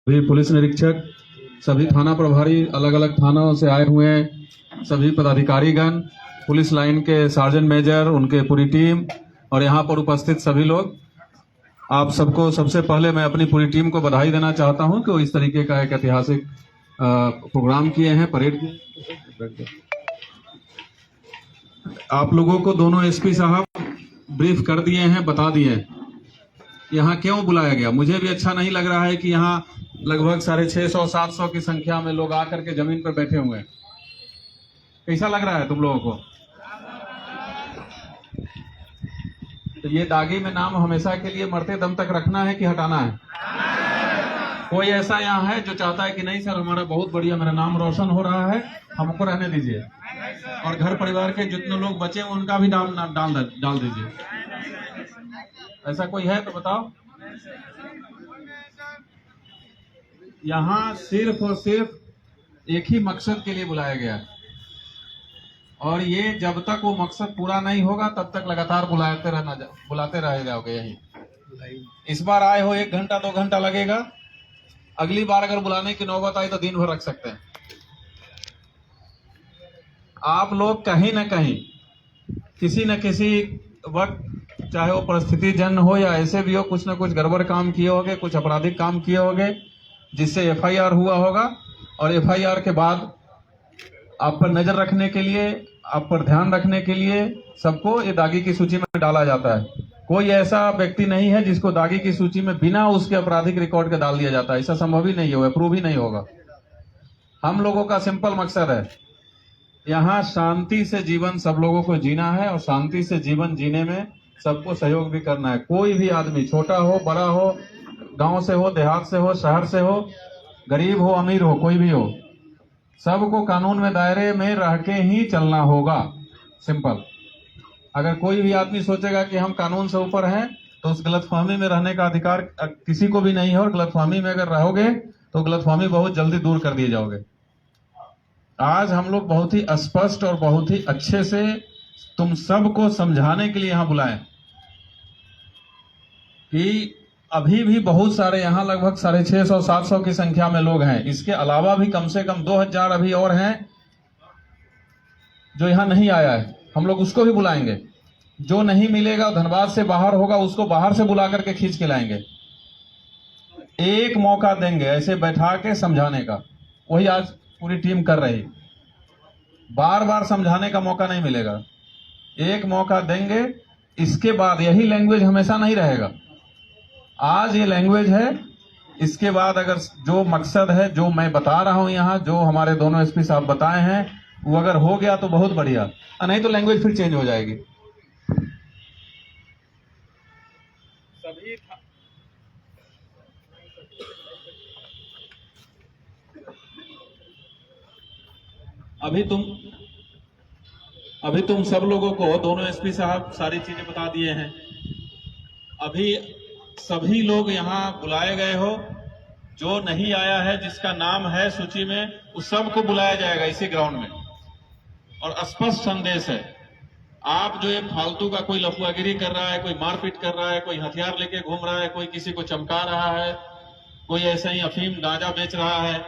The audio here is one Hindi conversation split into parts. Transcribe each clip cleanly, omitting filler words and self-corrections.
सभी पुलिस निरीक्षक, सभी थाना प्रभारी, अलग अलग थानों से आए हुए हैं, सभी पदाधिकारीगण, पुलिस लाइन के सार्जेंट मेजर, उनके पूरी टीम और यहाँ पर उपस्थित सभी लोग, आप सबको सबसे पहले मैं अपनी पूरी टीम को बधाई देना चाहता हूं कि वो इस तरीके का एक ऐतिहासिक प्रोग्राम किए हैं, परेड किए। आप लोगों को दोनों एसपी साहब ब्रीफ कर दिए हैं, बता दिए हैं यहाँ क्यों बुलाया गया। मुझे भी अच्छा नहीं लग रहा है कि यहाँ लगभग 650-700 की संख्या में लोग आकर के जमीन पर बैठे हुए हैं। कैसा लग रहा है तुम लोगों को? तो ये दागी में नाम हमेशा के लिए मरते दम तक रखना है कि हटाना है? कोई ऐसा यहाँ है जो चाहता है कि नहीं सर हमारा बहुत बढ़िया, मेरा नाम रोशन हो रहा है, हमको रहने दीजिए, और घर परिवार के जितने लोग बचे उनका भी नाम डाल दीजिए? ऐसा कोई है तो बताओ। यहाँ सिर्फ और सिर्फ एक ही मकसद के लिए बुलाया गया है, और ये जब तक वो मकसद पूरा नहीं होगा तब तक लगातार बुलाते रह जाओगे। यही इस बार आए हो 1 घंटा 2 घंटा लगेगा, अगली बार अगर बुलाने की नौबत आई तो दिन भर रख सकते हैं। आप लोग कहीं ना कहीं किसी न किसी वक्त, चाहे वो परिस्थिति जन्य हो या ऐसे भी हो, कुछ न कुछ गड़बड़ काम किए होंगे, कुछ आपराधिक काम किए होंगे जिससे एफआईआर हुआ होगा, और एफआईआर के बाद आप पर नजर रखने के लिए, आप पर ध्यान रखने के लिए सबको ये दागी की सूची में डाला जाता है। कोई ऐसा व्यक्ति नहीं है जिसको दागी की सूची में बिना उसके आपराधिक रिकॉर्ड के डाल दिया जाता है। ऐसा संभव ही नहीं है, अप्रूव ही नहीं होगा। हम लोगों का सिंपल मकसद है यहाँ शांति से जीवन सब लोगों को जीना है, और शांति से जीवन जीने में सबको सहयोग भी करना है। कोई भी आदमी, छोटा हो बड़ा हो, गांव से हो देहात से हो शहर से हो, गरीब हो अमीर हो, कोई भी हो, सबको कानून में दायरे में रह के ही चलना होगा। सिंपल। अगर कोई भी आदमी सोचेगा कि हम कानून से ऊपर हैं तो उस गलतफहमी में रहने का अधिकार किसी को भी नहीं है, और गलतफहमी में अगर रहोगे तो गलतफहमी बहुत जल्दी दूर कर दिए जाओगे। आज हम लोग बहुत ही स्पष्ट और बहुत ही अच्छे से तुम सबको समझाने के लिए यहां बुलाए कि अभी भी बहुत सारे यहाँ लगभग 650-700 की संख्या में लोग हैं। इसके अलावा भी कम से कम 2000 अभी और हैं जो यहाँ नहीं आया है, हम लोग उसको भी बुलाएंगे। जो नहीं मिलेगा, धनबाद से बाहर होगा, उसको बाहर से बुला करके खींच के लाएंगे। एक मौका देंगे ऐसे बैठा के समझाने का, वही आज पूरी टीम कर रही। बार बार समझाने का मौका नहीं मिलेगा, एक मौका देंगे। इसके बाद यही लैंग्वेज हमेशा नहीं रहेगा। आज ये लैंग्वेज है, इसके बाद अगर जो मकसद है, जो मैं बता रहा हूं यहाँ, जो हमारे दोनों एसपी साहब बताए हैं, वो अगर हो गया तो बहुत बढ़िया, नहीं तो लैंग्वेज फिर चेंज हो जाएगी। सभी अभी तुम सब लोगों को दोनों एसपी साहब सारी चीजें बता दिए हैं। अभी सभी लोग यहाँ बुलाए गए हो, जो नहीं आया है, जिसका नाम है सूची में, उस सबको बुलाया जाएगा इसी ग्राउंड में। और स्पष्ट संदेश है, आप जो ये फालतू का कोई लफुआगिरी कर रहा है, कोई मारपीट कर रहा है, कोई हथियार लेके घूम रहा है, कोई किसी को चमका रहा है, कोई ऐसा ही अफीम गांजा बेच रहा है,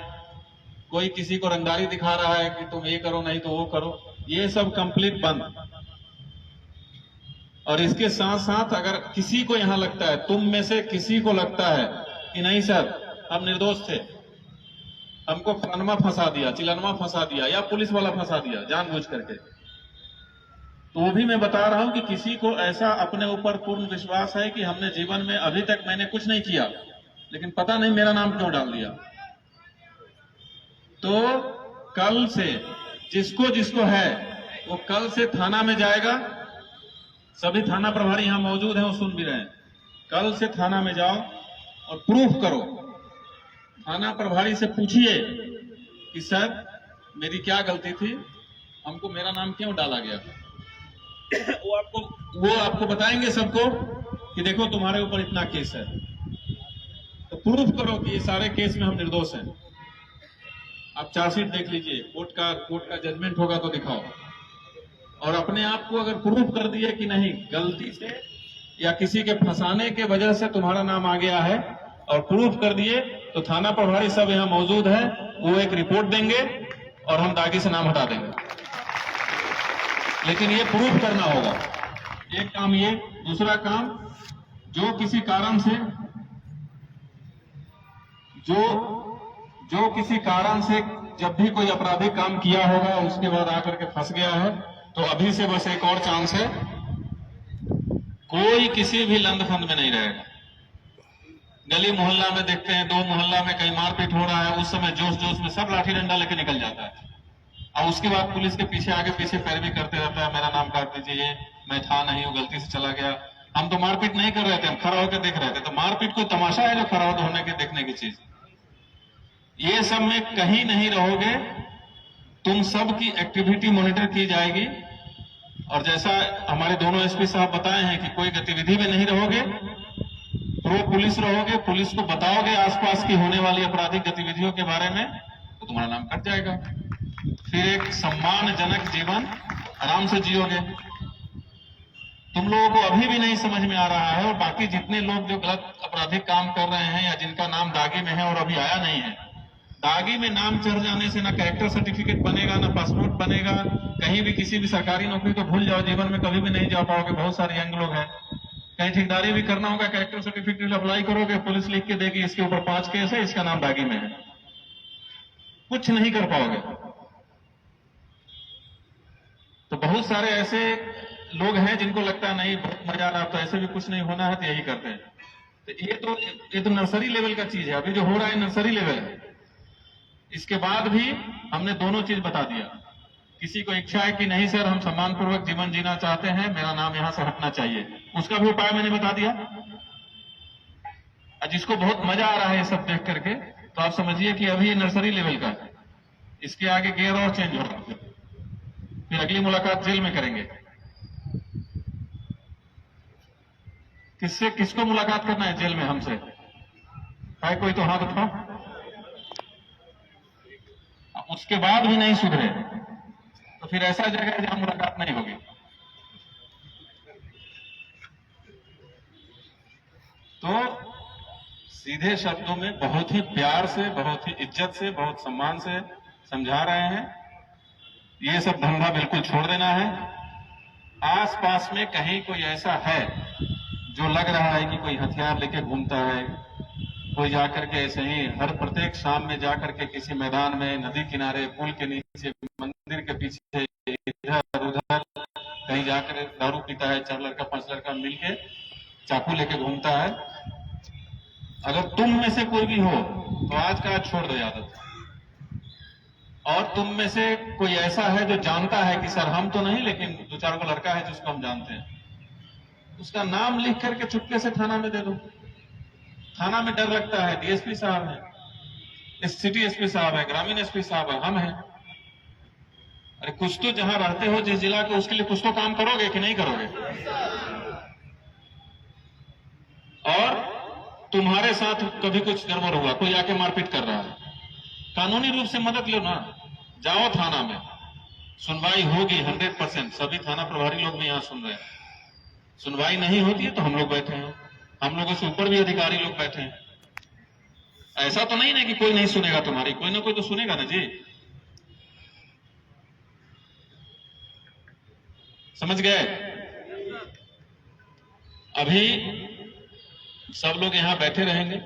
कोई किसी को रंगदारी दिखा रहा है कि तुम ये करो नहीं तो वो करो, ये सब कंप्लीट बंद। और इसके साथ साथ अगर किसी को यहां लगता है, तुम में से किसी को लगता है कि नहीं सर हम निर्दोष थे, हमको फलानमा फंसा दिया, चिलनमा फंसा दिया, या पुलिस वाला फंसा दिया जानबूझ करके, तो वो भी मैं बता रहा हूं कि किसी को ऐसा अपने ऊपर पूर्ण विश्वास है कि हमने जीवन में अभी तक मैंने कुछ नहीं किया, लेकिन पता नहीं मेरा नाम क्यों डाल दिया, तो कल से जिसको जिसको है वो कल से थाना में जाएगा। सभी थाना प्रभारी यहां मौजूद हैं, वो सुन भी रहे हैं। कल से थाना में जाओ और प्रूफ करो, थाना प्रभारी से पूछिए कि सर मेरी क्या गलती थी, हमको मेरा नाम क्यों डाला गया। वो आपको बताएंगे सबको कि देखो तुम्हारे ऊपर इतना केस है, तो प्रूफ करो कि ये सारे केस में हम निर्दोष हैं। आप चार्जशीट देख लीजिए, कोर्ट का जजमेंट होगा तो दिखाओ। और अपने आप को अगर प्रूफ कर दिए कि नहीं गलती से या किसी के फंसाने के वजह से तुम्हारा नाम आ गया है, और प्रूफ कर दिए, तो थाना प्रभारी सब यहाँ मौजूद है, वो एक रिपोर्ट देंगे और हम दागी से नाम हटा देंगे। लेकिन ये प्रूफ करना होगा। एक काम ये, दूसरा काम, जो किसी कारण से जो किसी कारण से जब भी कोई आपराधिक काम किया होगा उसके बाद आकर के फंस गया है, तो अभी से बस एक और चांस है, कोई किसी भी लंदफंद में नहीं रहेगा। गली मोहल्ला में देखते हैं, दो मोहल्ला में कहीं मारपीट हो रहा है, उस समय जोश जोश में सब लाठी डंडा लेके निकल जाता है और उसके बाद पुलिस के पीछे आगे पीछे पैरवी करते रहता है, मेरा नाम काट दीजिए, मैं था नहीं हूं, गलती से चला गया। हम तो मारपीट नहीं कर रहे थे, हम खड़ा होकर देख रहे थे। तो मारपीट कोई तमाशा है जो खड़ा होने के देखने की चीज? ये सब में कहीं नहीं रहोगे, तुम सब की एक्टिविटी मॉनिटर की जाएगी और जैसा हमारे दोनों एसपी साहब बताए हैं कि कोई गतिविधि में नहीं रहोगे, प्रो पुलिस रहोगे, पुलिस को बताओगे आसपास की होने वाली आपराधिक गतिविधियों के बारे में, तो तुम्हारा नाम कट जाएगा। फिर एक सम्मानजनक जीवन आराम से जियोगे। तुम लोगों को अभी भी नहीं समझ में आ रहा है, और बाकी जितने लोग जो गलत आपराधिक काम कर रहे हैं या जिनका नाम दागी में है और अभी आया नहीं है, दागी में नाम चढ़ जाने से ना कैरेक्टर सर्टिफिकेट बनेगा, ना पासपोर्ट बनेगा, कहीं भी किसी भी सरकारी नौकरी तो भूल जाओ, जीवन में कभी भी नहीं जा पाओगे। बहुत सारे यंग लोग हैं, कहीं ठेकेदारी भी करना होगा, कैरेक्टर सर्टिफिकेट अप्लाई करोगे, पुलिस लिख के देगी इसके ऊपर 5 केस है, इसका नाम दागी में है, कुछ नहीं कर पाओगे। तो बहुत सारे ऐसे लोग हैं जिनको लगता है नहीं बहुत मजा आ रहा, तो ऐसे भी कुछ नहीं होना है, तो यही करते हैं। तो ये तो नर्सरी लेवल का चीज है, अभी जो हो रहा है नर्सरी लेवल है। इसके बाद भी हमने दोनों चीज बता दिया। किसी को इच्छा है कि नहीं सर हम सम्मानपूर्वक जीवन जीना चाहते हैं, मेरा नाम यहां से हटना चाहिए, उसका भी उपाय मैंने बता दिया। और जिसको बहुत मजा आ रहा है ये सब देख करके, तो आप समझिए कि अभी ये नर्सरी लेवल का है, इसके आगे गियर और चेंज होगा। फिर अगली मुलाकात जेल में करेंगे। किसको मुलाकात करना है जेल में हमसे? है कोई तो हाथ उठाओ। उसके बाद भी नहीं सुधरे तो फिर ऐसा जगह है जहां मुलाकात नहीं होगी। तो सीधे शब्दों में बहुत ही प्यार से, बहुत ही इज्जत से, बहुत सम्मान से समझा रहे हैं, ये सब धंधा बिल्कुल छोड़ देना है। आसपास में कहीं कोई ऐसा है जो लग रहा है कि कोई हथियार लेके घूमता है, कोई जाकर के ऐसे ही हर प्रत्येक शाम में जाकर के किसी मैदान में, नदी किनारे, पुल के नीचे, मंदिर के पीछे, इधर उधर कहीं जाकर दारू पीता है, 4 लड़का 5 लड़का मिलके चाकू लेके घूमता है, अगर तुम में से कोई भी हो तो आज का आज छोड़ दो आदत। और तुम में से कोई ऐसा है जो जानता है कि सर हम तो नहीं, लेकिन 2-4 को लड़का है जिसको हम जानते हैं, उसका नाम लिख करके चुपके से थाना में दे दो। थाना में डर लगता है, डीएसपी साहब है, सिटी एसपी साहब है, ग्रामीण एसपी साहब है, हम हैं। अरे कुछ तो जहां रहते हो जिस जिला के, उसके लिए कुछ तो काम करोगे कि नहीं करोगे? और तुम्हारे साथ कभी कुछ गड़बड़ हुआ, कोई आके मारपीट कर रहा है, कानूनी रूप से मदद लो ना, जाओ थाना में, सुनवाई होगी 100%। सभी थाना प्रभारी लोग भी यहां सुन रहे हैं। सुनवाई नहीं होती है तो हम लोग बैठे हैं, हम लोगों से ऊपर भी अधिकारी लोग बैठे हैं। ऐसा तो नहीं ना कि कोई नहीं सुनेगा तुम्हारी, कोई ना कोई तो सुनेगा ना जी। समझ गए? अभी सब लोग यहां बैठे रहेंगे।